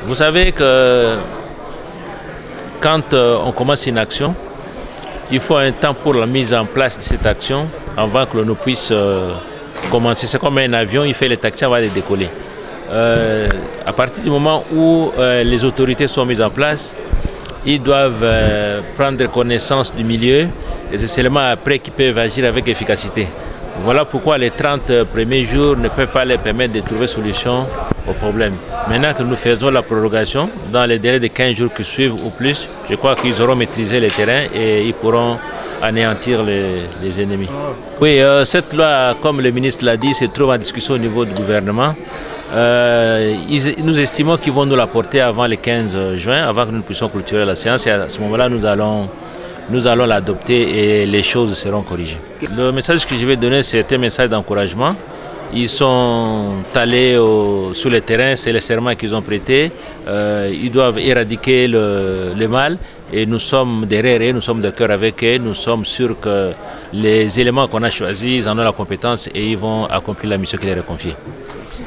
Vous savez que quand on commence une action, il faut un temps pour la mise en place de cette action avant que l'on puisse commencer. C'est comme un avion, il fait les taxis avant de décoller. À partir du moment où les autorités sont mises en place, ils doivent prendre connaissance du milieu et c'est seulement après qu'ils peuvent agir avec efficacité. Voilà pourquoi les 30 premiers jours ne peuvent pas leur permettre de trouver solution au problème. Maintenant que nous faisons la prorogation, dans les délais de 15 jours qui suivent ou plus, je crois qu'ils auront maîtrisé le terrain et ils pourront anéantir les ennemis. Oui, cette loi, comme le ministre l'a dit, se trouve en discussion au niveau du gouvernement. Nous estimons qu'ils vont nous l'apporter avant le 15 juin, avant que nous puissions clôturer la séance. Et à ce moment-là, nous allons l'adopter et les choses seront corrigées. Le message que je vais donner, c'est un message d'encouragement. Ils sont allés sur le terrain, c'est le serment qu'ils ont prêté. Ils doivent éradiquer le mal et nous sommes derrière eux, nous sommes de cœur avec eux. Nous sommes sûrs que les éléments qu'on a choisis, ils en ont la compétence et ils vont accomplir la mission qui leur est confiée. Merci.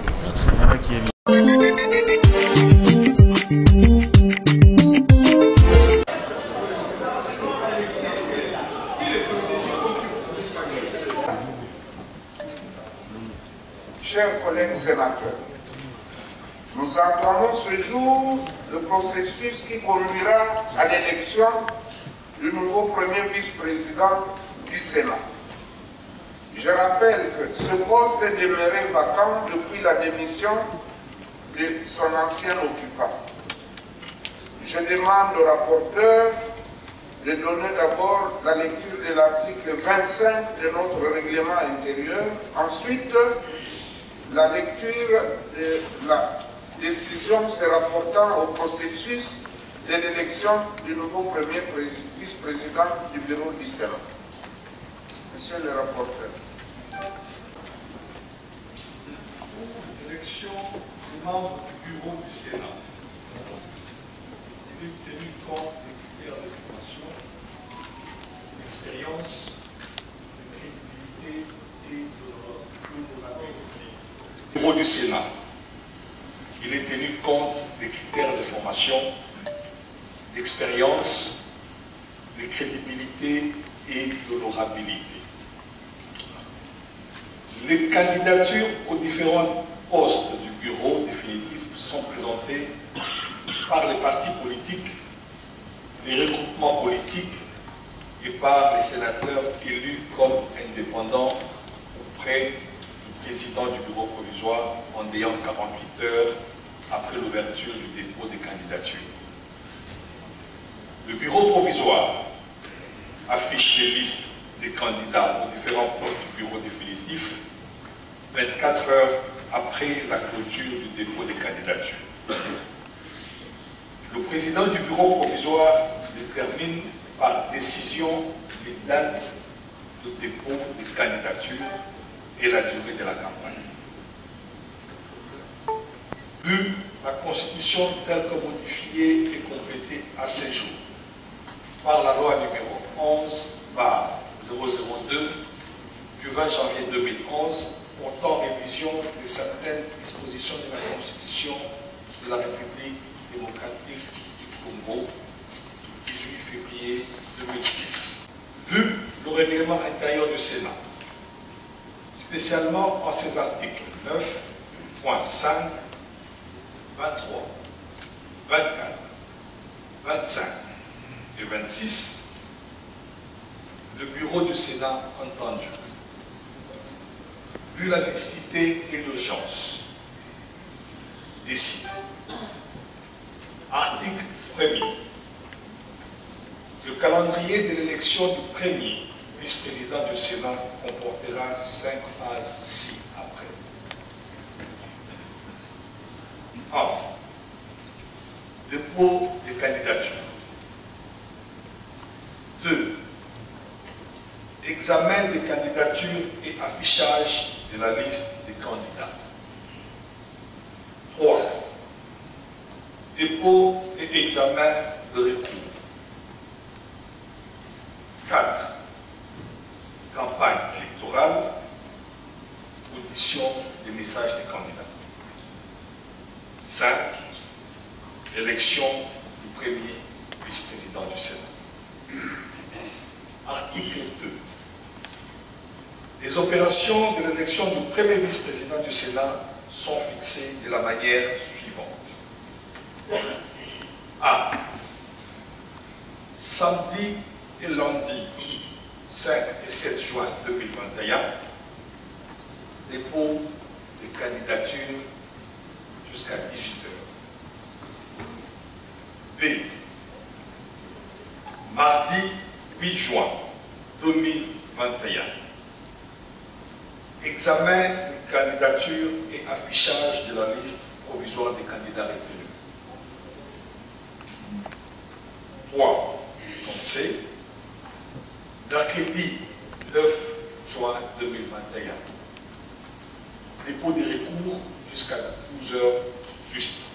Chers collègues sénateurs, nous entamons ce jour le processus qui conduira à l'élection du nouveau premier vice-président du Sénat. Je rappelle que ce poste est demeuré vacant depuis la démission de son ancien occupant. Je demande au rapporteur de donner d'abord la lecture de l'article 25 de notre règlement intérieur, ensuite la lecture de la décision se rapportant au processus de l'élection du nouveau premier vice-président du bureau du Sénat. Monsieur le rapporteur. L'élection des membres du bureau du Sénat. Il est tenu compte des critères de formation, d'expérience, de crédibilité et de l'honorabilité. Le bureau du Sénat. Il est tenu compte des critères de formation, d'expérience, de crédibilité et d'honorabilité. Les candidatures aux différents postes du bureau définitif sont présentées par les partis politiques, les regroupements politiques et par les sénateurs élus comme indépendants auprès du président du bureau provisoire en ayant 48 heures après l'ouverture du dépôt des candidatures. Le bureau provisoire affiche les listes des candidats aux différents postes du bureau définitif 24 heures après la clôture du dépôt des candidatures. Le président du bureau provisoire détermine par décision les dates de dépôt des candidatures et la durée de la campagne. Vu la Constitution telle que modifiée et complétée à ce jour par la loi numéro 11/002 du 20 janvier 2011 portant révision de certaines dispositions de la Constitution de la République démocratique du Congo du 18 février 2006. Vu le règlement intérieur du Sénat, spécialement en ses articles 9.5, 23, 24, 25 et 26, le bureau du Sénat entendu, vu la nécessité et l'urgence, décide. Article 1er. Le calendrier de l'élection du premier vice-président du Sénat comportera 5 phases ci-après. 1. Dépôt des candidatures. 2. Examen des candidatures et affichage de la liste des candidats. 3. Dépôt et examen de recours. 4. Campagne électorale. Audition des messages des candidats. 5. l'élection du premier vice-président du Sénat. Article 2. Les opérations de l'élection du premier vice-président du Sénat sont fixées de la manière suivante. A. Samedi et lundi 5 et 7 juin 2021, dépôt des candidatures jusqu'à 18 h. B. Mardi 8 juin 2021, examen des candidatures et affichage de la liste provisoire des candidats retenus. 3. Comme C. Mercredi 9 juin 2021, dépôt des recours jusqu'à 12 h juste.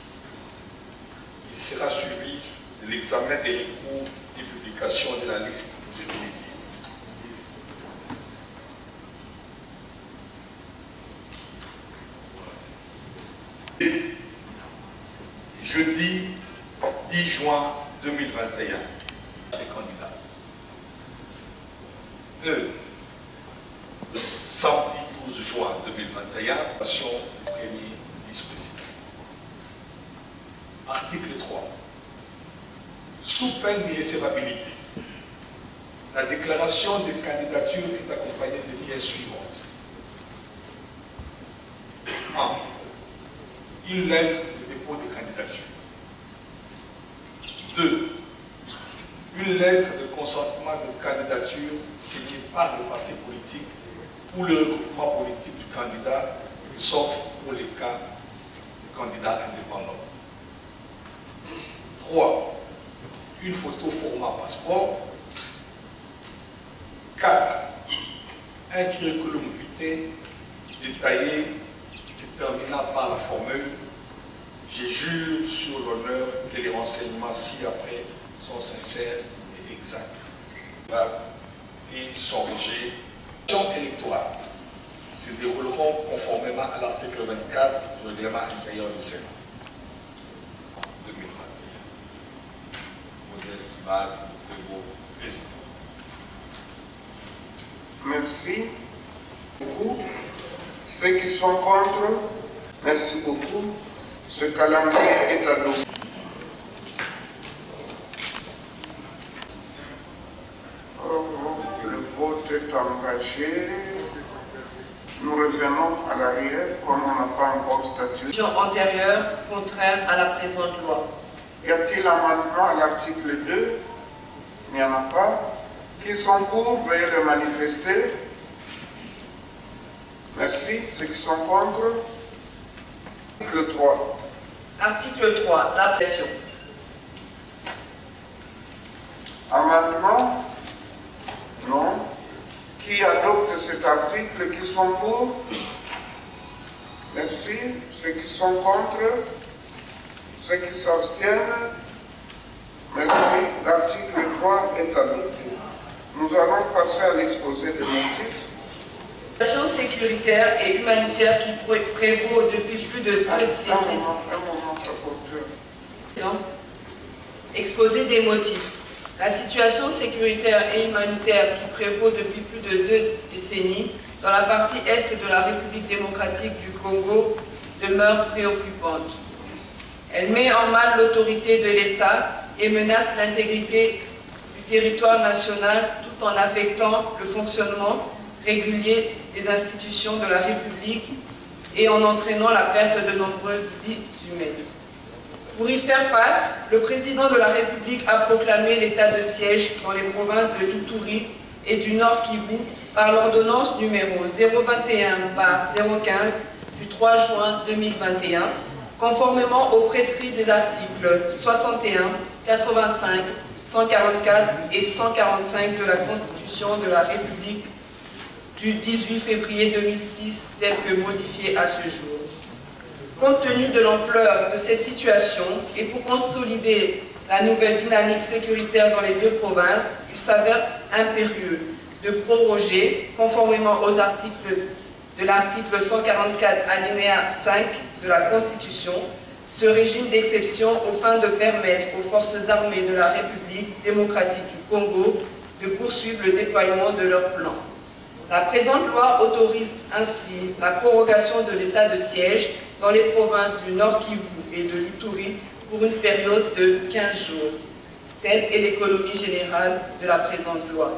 Il sera suivi de l'examen des recours et publication de la liste définitive. Jeudi 10 juin 2021, les candidats. E. Samedi 12 juin 2021, élection du premier vice-président. Article 3. Sous peine d'irrecevabilité, la déclaration de candidature est accompagnée des pièces suivantes. 1. Une lettre de dépôt de candidature. 2. Une lettre de consentement de candidature signée par le parti politique ou le regroupement politique du candidat, sauf pour les cas de candidats indépendants. 3. Une photo format passeport. 4. Un curriculum vitae détaillé se terminant par la formule « Je jure sur l'honneur que les renseignements ci-après sont sincères et exacts » et sont régés. Les élections électorales se dérouleront conformément à l'article 24 du règlement intérieur du Sénat. 2021. Modeste Bad, président. Merci beaucoup. Ceux qui sont contre, merci beaucoup. Ce calendrier est adopté. Le vote est engagé. Nous revenons à l'arrière, comme on n'a pas encore statué. Antérieure, contraire à la présente loi. Y a-t-il amendement à l'article 2? Il n'y en a pas. Qui sont pour, veuillez le manifester. Merci. Ceux qui sont contre. Article 3. Article 3. La pression. Amendement? Non. Qui adopte cet article? Qui sont pour? Merci. Ceux qui sont contre? Ceux qui s'abstiennent? Merci. L'article 3 est adopté. Nous allons passer à l'exposé des motifs. La situation sécuritaire et humanitaire qui prévaut depuis plus de 2 décennies. Un moment, rapporteur. Exposé des motifs. La situation sécuritaire et humanitaire qui prévaut depuis plus de 2 décennies dans la partie est de la République démocratique du Congo demeure préoccupante. Elle met en mal l'autorité de l'État et menace l'intégrité du territoire national tout en affectant le fonctionnement régulier des institutions de la République et en entraînant la perte de nombreuses vies humaines. Pour y faire face, le président de la République a proclamé l'état de siège dans les provinces de l'Ituri et du Nord Kivu par l'ordonnance numéro 021/015 du 3 juin 2021, conformément aux prescrits des articles 61, 85, 144 et 145 de la Constitution de la République du 18 février 2006, tel que modifié à ce jour. Compte tenu de l'ampleur de cette situation et pour consolider la nouvelle dynamique sécuritaire dans les 2 provinces, il s'avère impérieux de proroger, conformément aux articles de l'article 144 alinéa 5 de la Constitution, ce régime d'exception aux fins de permettre aux forces armées de la République démocratique du Congo de poursuivre le déploiement de leur plan. La présente loi autorise ainsi la prorogation de l'état de siège dans les provinces du Nord Kivu et de l'Ituri pour une période de 15 jours. Telle est l'économie générale de la présente loi.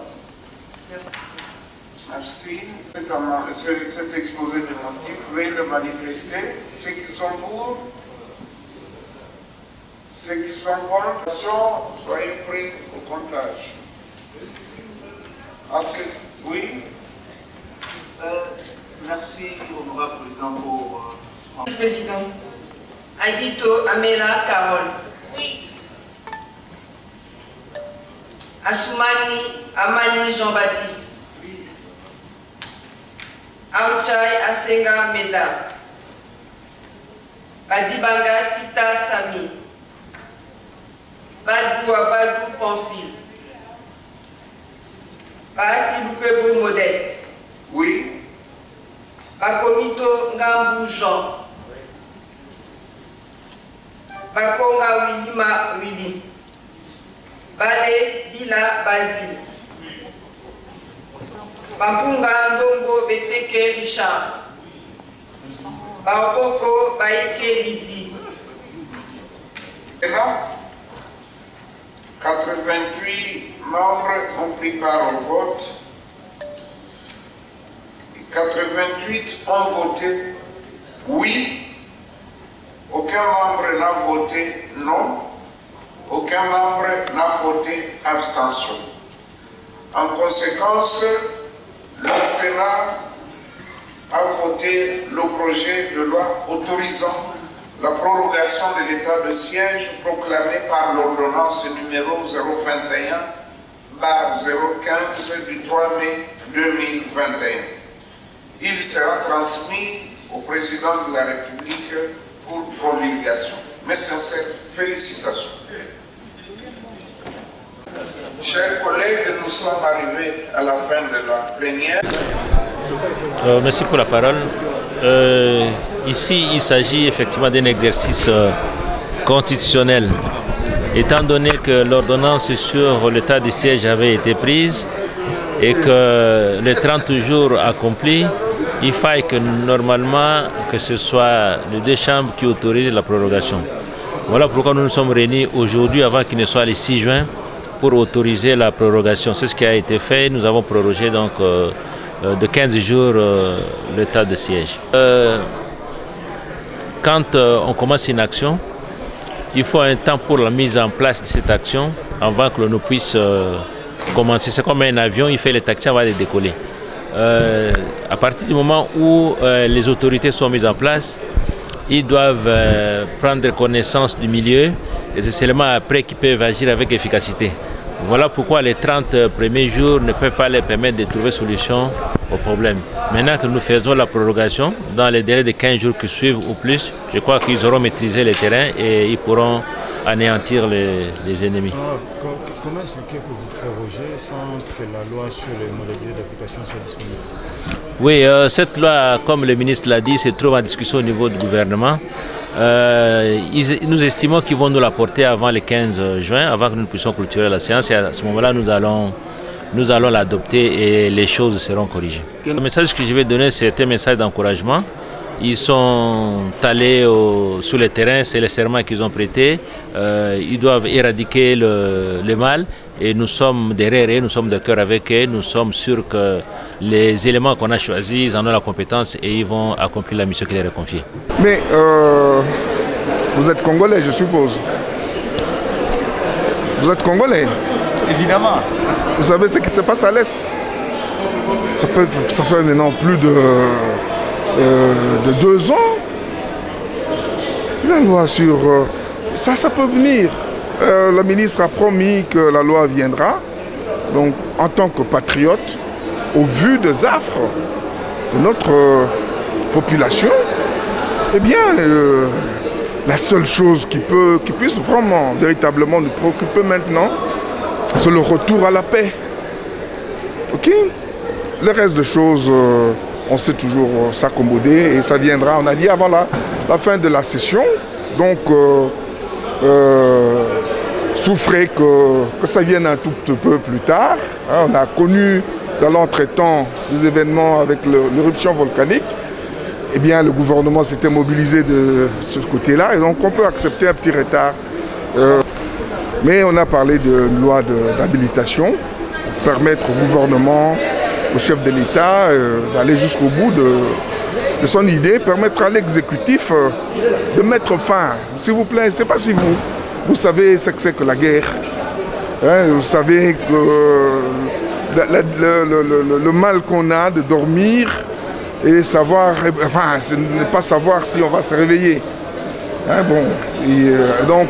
Merci. Cet exposé de motifs, veuillez le manifester. Ceux qui sont pour, ceux qui sont contre, soyez prêts au comptage. Oui. Merci, honorable président, pour... Président. Aguito Amela Carole. Oui. Assoumani Amani Jean-Baptiste. Aouchai Asenga Meda. Badibanga Tita Sami. Badou Abadou Pamphile. Bahati Lukebo Modeste. Oui. Bakomito Ngambou Jean. Bakonga Wilima Willy. Bale Bila Basile. Bampunga Ndongo Bepeke Richard. Baokoko Baike Lidi. 88 membres ont pris part au vote. 88 ont voté oui. Aucun membre n'a voté non. Aucun membre n'a voté abstention. En conséquence, le Sénat a voté le projet de loi autorisant la prorogation de l'état de siège proclamé par l'ordonnance numéro 021/015 du 3 mai 2021. Il sera transmis au président de la République pour promulgation. Mes sincères félicitations. Chers collègues, nous sommes arrivés à la fin de la plénière. Merci pour la parole. Ici, il s'agit effectivement d'un exercice constitutionnel. Étant donné que l'ordonnance sur l'état de siège avait été prise et que les 30 jours accomplis, il faille que normalement que ce soit les deux chambres qui autorisent la prorogation. Voilà pourquoi nous nous sommes réunis aujourd'hui avant qu'il ne soit le 6 juin pour autoriser la prorogation. C'est ce qui a été fait. Nous avons prorogé donc de 15 jours l'état de siège. Quand on commence une action, il faut un temps pour la mise en place de cette action avant que l'on puisse commencer. C'est comme un avion, il fait les taxis avant de décoller. À partir du moment où les autorités sont mises en place, ils doivent prendre connaissance du milieu et c'est seulement après qu'ils peuvent agir avec efficacité. Voilà pourquoi les 30 premiers jours ne peuvent pas leur permettre de trouver solution au problème. Maintenant que nous faisons la prorogation, dans les délais de 15 jours qui suivent ou plus, je crois qu'ils auront maîtrisé le terrain et ils pourront anéantir les ennemis. Comment expliquer que vous prorogez sans que la loi sur les modalités d'application soit disponible? Oui, cette loi, comme le ministre l'a dit, se trouve en discussion au niveau du gouvernement. Nous estimons qu'ils vont nous l'apporter avant le 15 juin, avant que nous puissions clôturer la séance. Et à ce moment-là, nous allons l'adopter et les choses seront corrigées. Le message que je vais donner, c'est un message d'encouragement. Ils sont allés sur le terrain, c'est le serment qu'ils ont prêté. Ils doivent éradiquer le mal et nous sommes derrière eux, nous sommes de cœur avec eux. Nous sommes sûrs que les éléments qu'on a choisis, ils en ont la compétence et ils vont accomplir la mission qui leur est confiée. Mais vous êtes Congolais, je suppose. Vous êtes Congolais? Évidemment. Vous savez ce qui se passe à l'Est? Ça fait maintenant plus de 2 ans. La loi sur... ça peut venir. Le ministre a promis que la loi viendra. Donc, en tant que patriote, au vu des affres de notre population, eh bien, la seule chose qui puisse vraiment, véritablement nous préoccuper maintenant, c'est le retour à la paix. Ok? Le reste des choses, on sait toujours s'accommoder et ça viendra, on a dit, avant la fin de la session Donc, souffrez que ça vienne un tout petit peu plus tard. On a connu dans l'entretemps des événements avec l'éruption volcanique. Eh bien, le gouvernement s'était mobilisé de ce côté-là et donc on peut accepter un petit retard. Mais on a parlé de loi d'habilitation pour permettre au gouvernement, au chef de l'État d'aller jusqu'au bout de son idée, permettre à l'exécutif de mettre fin. S'il vous plaît, je ne sais pas si vous savez ce que c'est que la guerre. Vous savez que le mal qu'on a de dormir et savoir, enfin, ne pas savoir si on va se réveiller. Donc,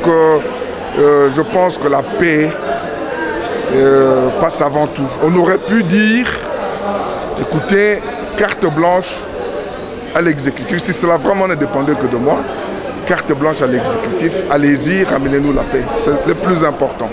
je pense que la paix passe avant tout. On aurait pu dire, écoutez, carte blanche à l'exécutif. Si cela vraiment ne dépendait que de moi, carte blanche à l'exécutif, allez-y, ramenez-nous la paix. C'est le plus important.